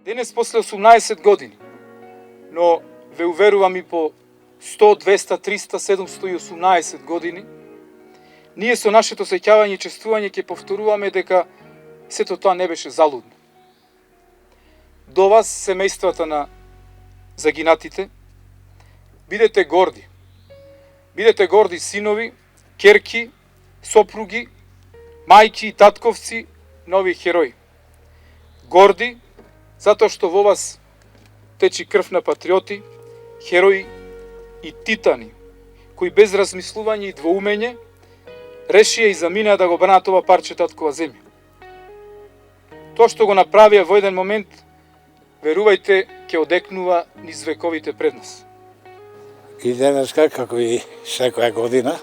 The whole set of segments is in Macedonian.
Денес после 18 години, но ве уверувам и по 100, 200, 300, 718 години, ние со нашето сеќавање и чествување ќе повторуваме дека сето тоа не беше залудно. До вас, семејствата на загинатите, бидете горди. Бидете горди синови, керки, сопруги, мајки и татковци на овие херои. Горди, затоа што во вас течи крв на патриоти, херои и титани, кои без размислување и двоумење решија и заминаа да го бранат ова парче таткова земја. Тоа што го направија во еден момент, верувајте, ќе одекнува низ вековите пред нас. И денеска, како и секоја година,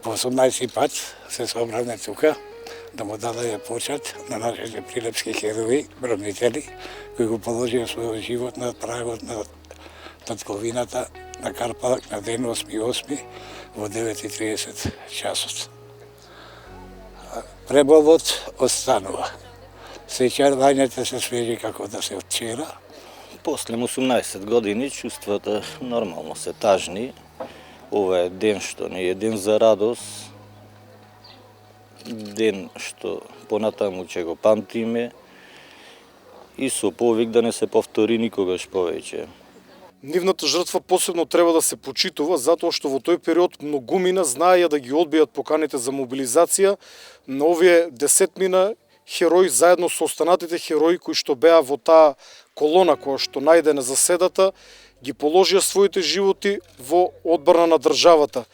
по 18 пат се собраме тука да му даде почет на нашите прилепски херои, бранители, кои го положија својот живот на прагот на татковината на Карпалак на ден 8.8. во 9.30 часот. Преболот останува. Сеќавањето се свежи како да се од вчера. После 18 години чувствата нормално се тажни. Ова е ден што не е ден за радост, ден што понатаму ќе го памтиме и со повик да не се повтори никогаш повеќе. Нивната жртва посебно треба да се почитува, затоа што во тој период многумина знаеја да ги одбијат поканите за мобилизација на овие десетмина херои заедно со останатите херои кои што беа во таа колона која што најде на заседата, ги положија своите животи во одбрана на државата.